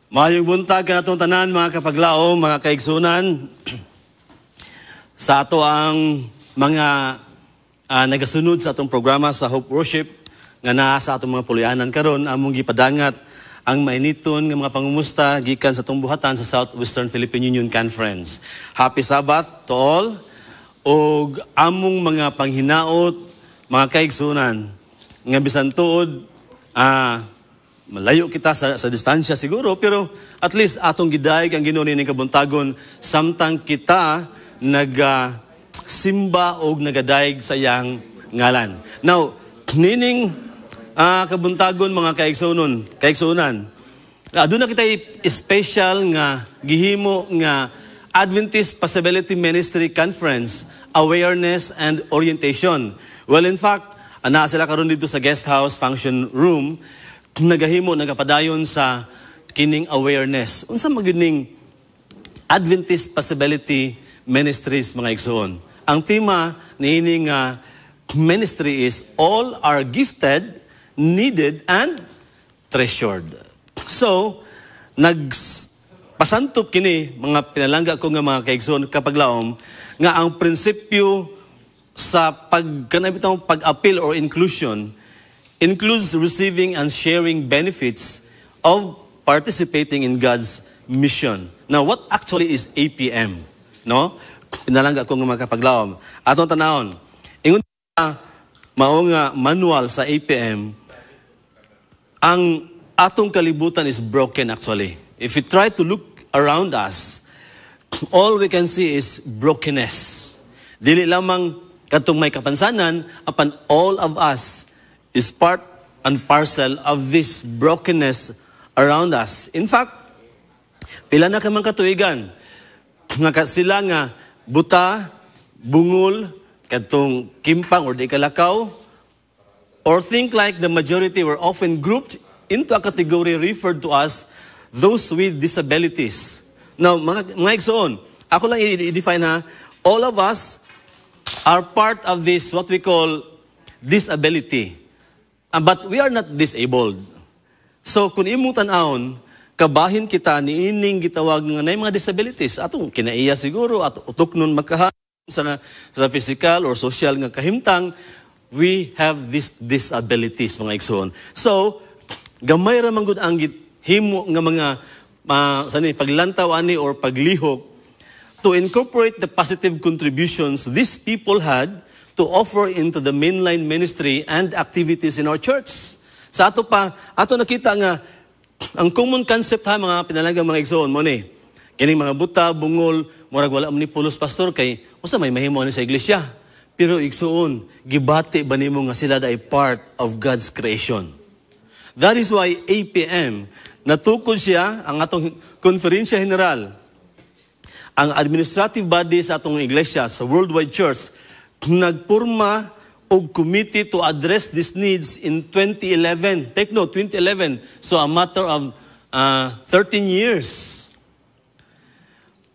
Maayong buntag ka natong tanan mga kapaglaom, mga kaigsunan. Sa ato ang mga nagasunod sa atong programa sa Hope Worship nga naa sa atong mga pulyanan karon, among gipadangat ang mainiton nga mga pangumusta gikan sa atong buhatan sa Southwestern Philippine Union Conference. Happy Sabbath to all ug among mga panghinaot, mga kaigsunan nga bisan tuod malayo kita sa distansya siguro, pero at least atong gidayeg ang Ginoo ning kabuntagon samtang kita simba o nagadayeg sa iyang ngalan. Now, nining kabuntagon mga kaigsunan, aduna kita special nga gihimo nga Adventist Possibility Ministry Conference Awareness and Orientation. Well, in fact, naa sila karon dito sa guest house function room, nagapadayon sa kining awareness. Unsa magining Adventist Possibility Ministries mga igsoon. Ang tema niining ministry is all are gifted, needed, and treasured. So, nagpasantop kini mga pinalangga ko nga mga kaigsoon kapaglaom nga ang prinsipyo sa pag-appeal or inclusion includes receiving and sharing benefits of participating in God's mission. Now, what actually is APM? No? Pinalangga ko ng mga kapaglaom. Atong tanahon, ingon mao nga manual sa APM, ang atong kalibutan is broken actually. If you try to look around us, all we can see is brokenness. Dili lamang katong may kapansanan, apan all of us is part and parcel of this brokenness around us. In fact, pila na kamang katuigan nga sila nga buta, bungol, katong kimpang or di kalakaw, or think like the majority were often grouped into a category referred to as those with disabilities. Now, mga igsoon, ako lang i-define all of us are part of this, what we call disability. But we are not disabled. So, kung imong tan-aon, kabahin kita ni ining gitawag nga na mga disabilities. Atong kinaiya siguro, at utok nun magkahan sa physical or social nga kahimtang, we have these disabilities, mga igsoon. So, gamay ra man gud ang himo nga mga paglantaw ani or paglihok to incorporate the positive contributions these people had to offer into the mainline ministry and activities in our church. Sa ato nakita nga, ang common concept mga pinalanggang mga igsoon mo ni, kining mga buta, bungol, murag wala ni pulos pastor kay, usa may mahimo ni sa iglesia. Pero igsoon, gibati ba nimo nga sila ay part of God's creation? That is why APM, natukod siya, ang atong konferensya general, ang administrative body sa atong iglesia, sa Worldwide Church, nagpurma og committee to address these needs in 2011. Take note, 2011. So a matter of 13 years.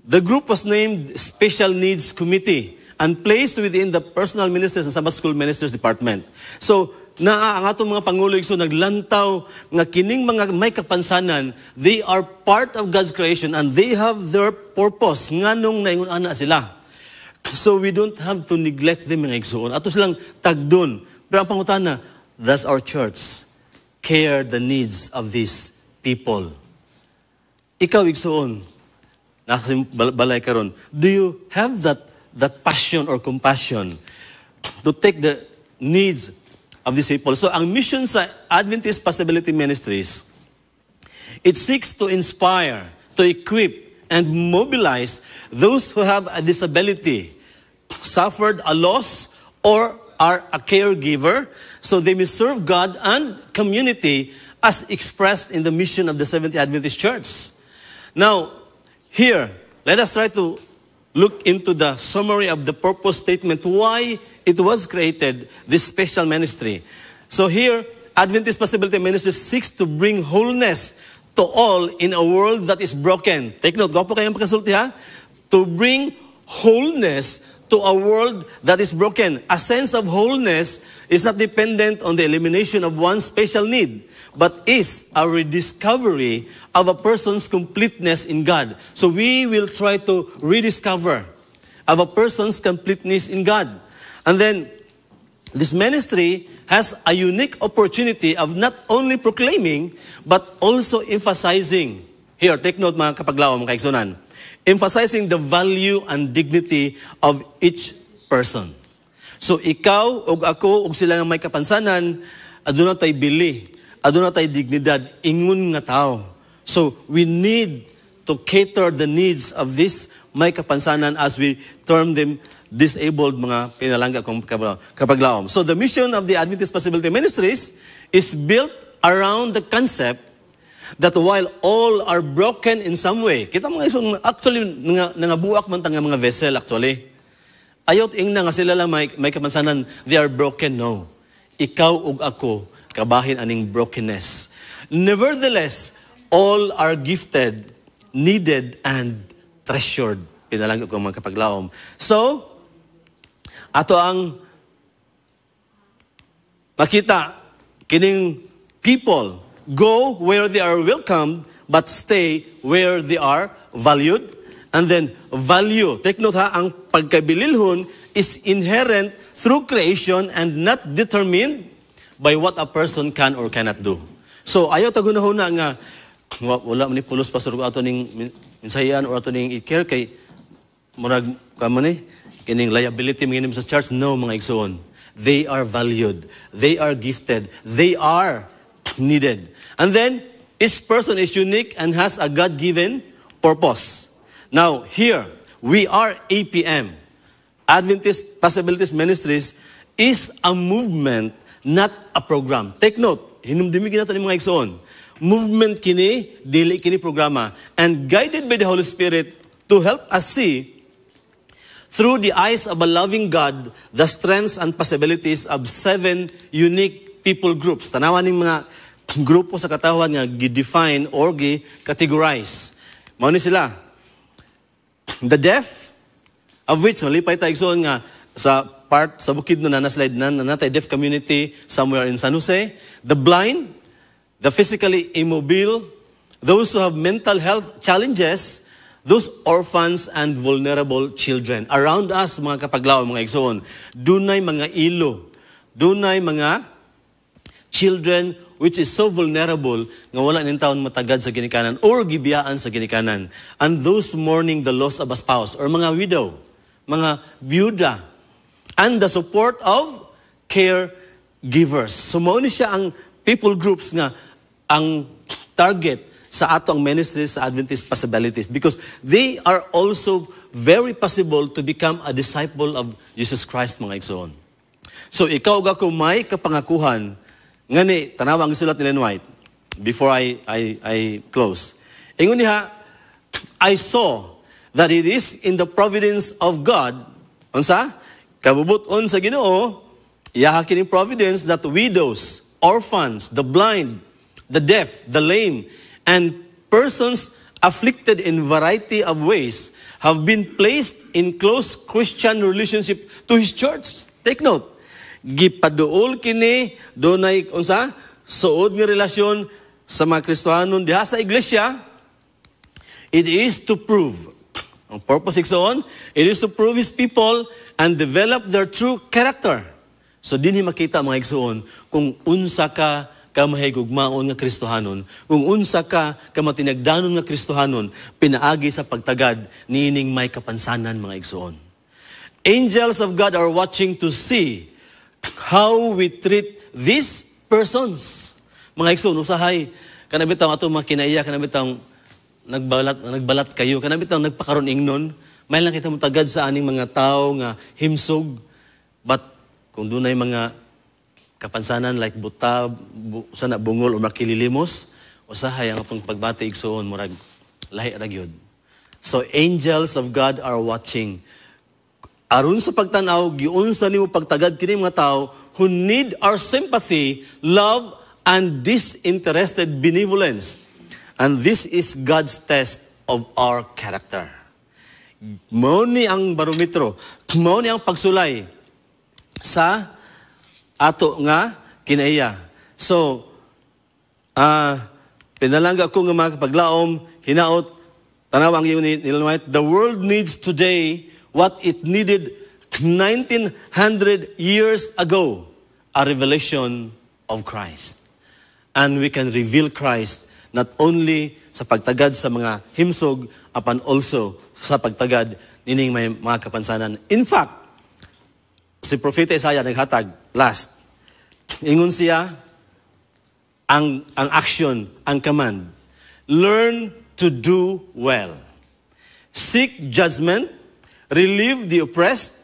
The group was named Special Needs Committee and placed within the Personal Ministers and Sabbath School Ministers Department. So, ang atong mga pangulo naglantaw nga kining mga may kapansanan, they are part of God's creation and they have their purpose. Nganong naingon ana sila. So we don't have to neglect them mga igsoon. Ato silang tagdon. Pero ang pangutana, does our church care the needs of these people? Ikaw igsoon, balay karon, do you have that passion or compassion to take the needs of these people? So ang mission sa Adventist Possibility Ministries, it seeks to inspire, to equip, and mobilize those who have a disability, suffered a loss, or are a caregiver, so they may serve God and community as expressed in the mission of the Seventh-day Adventist Church. Now, here, let us try to look into the summary of the purpose statement, why it was created, this special ministry. So here, Adventist Possibility Ministry seeks to bring wholeness to all in a world that is broken. Take note, gwapo kayong pagkasulti ha? To bring wholeness to a world that is broken. A sense of wholeness is not dependent on the elimination of one special need, but is a rediscovery of a person's completeness in God. So we will try to rediscover of a person's completeness in God. And then, this ministry has a unique opportunity of not only proclaiming, but also emphasizing. Here, take note mga kapaglaom, mga kaigsunan. Emphasizing the value and dignity of each person. So ikaw, og ako, og sila nga may kapansanan, aduna tay bili, aduna tay dignidad, ingon nga tao. So we need to cater the needs of this may kapansanan as we term them disabled mga pinalangga kong kapaglaom. So the mission of the Adventist Possibility Ministries is built around the concept that while all are broken in some way, kita mga isong actually nangabuak man tanga mga vessel actually. Ayot ing na nga sila lang may kapansanan, they are broken, no. Ikaw ug ako, kabahin aning brokenness. Nevertheless, all are gifted, needed, and treasured. Pinalangga ko mga kapaglaom. So, ato ang makita, kining people, go where they are welcomed, but stay where they are valued. And then, value. Take note ha, ang pagkabililhon is inherent through creation and not determined by what a person can or cannot do. So, ayaw tagunahon na nga, wala man ni pulos pastor ko ato ning minsayan or ato ning i-care kay murag kamo ni kining liability minimum sa church. No, mga igsoon. They are valued. They are gifted. They are needed. And then, each person is unique and has a God-given purpose. Now, here, we are APM. Adventist Possibilities Ministries is a movement, not a program. Take note, hinumdimigin natin mga igsoon. Movement kini, dili kini programa. And guided by the Holy Spirit to help us see through the eyes of a loving God, the strengths and possibilities of 7 unique people groups. Tanawan ng mga grupo sa katawan nga gi-define or gi-categorize. Mao ni sila. The deaf, of which malipay tayo igsoon nga sa part sa bukid na slide na natay deaf community somewhere in San Jose. The blind, the physically immobile, those who have mental health challenges, those orphans and vulnerable children. Around us, mga kapaglaw, mga igsoon, dunay mga ilo, dunay mga children which is so vulnerable nga wala ning taon matagad sa ginikanan or gibiyaan sa ginikanan. And those mourning the loss of a spouse or mga widow, mga byuda, and the support of caregivers. So mao ni siya ang people groups nga ang target sa atong ministries sa Adventist Possibilities because they are also very possible to become a disciple of Jesus Christ, mga igsoon. So ikaw ug ako may kapangakuhan ngani tanawang isulat ni Ellen White before I close. Ingon niya, I saw that it is in the providence of God, unsa? Kabubuton sa Ginoo, iyaha kining providence that widows, orphans, the blind, the deaf, the lame, and persons afflicted in variety of ways have been placed in close Christian relationship to His church. Take note. Gipaduol kini dunay unsa suod nga relasyon sa mga Kristohanon diha sa iglesia. It is to prove ang purpose igsoon, it is to prove His people and develop their true character. So dinhi makita mga igsoon kung unsa ka kamahigugmaon nga Kristohanon, kung unsa ka kamatinagdanon nga Kristohanon pinaagi sa pagtagad niining may kapansanan, mga igsoon. Angels of God are watching to see how we treat these persons. Mga igsoon, usahay, kanabitaw ato mga kinaiya, kanabitaw nagbalat kayo, kanabitaw nagpakaroon ingnon, may lang kita mutagad sa aning mga tao nga himsog, but kung dunay mga kapansanan like buta, sana bungol o makililimos, usahay ang atong pagbati igsoon, murag lahi ra gyud. So angels of God are watching. Aron sa pagtanaw, giunsa nimo pagtagad kini mga tao who need our sympathy, love, and disinterested benevolence. And this is God's test of our character. Mao ni ang barometro, mao ni ang pagsulay sa ato nga kinaiya. So, pinalangga ko nga mga kapaglaom, hinaot, tanaw ang iyong nilamay, the world needs today what it needed 1900 years ago, a revelation of Christ. And we can reveal Christ not only sa pagtagad sa mga himsog, apan also sa pagtagad nining may mga kapansanan. In fact, si Propeta Isaiah naghatag last. Ingon siya, ang action, ang command. Learn to do well. Seek judgment, relieve the oppressed,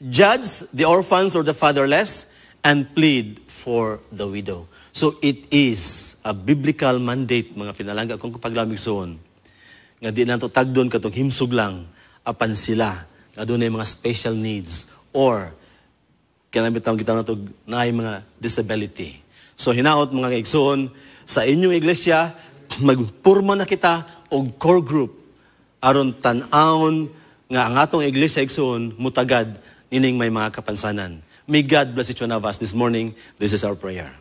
judge the orphans or the fatherless, and plead for the widow. So it is a biblical mandate, mga pinalangga kung kapaglamig soon. Nga di nato tagdon katong himsog lang, apan sila, nga doon ay mga special needs, or kinabitang kita nato na ay mga disability. So hinaot mga kaigsoon, sa inyong iglesia, magpurma na kita og core group, aron tan-aon nga ang atong iglesia igsoon, mutagad nining may mga kapansanan. May God bless each one of us this morning. This is our prayer.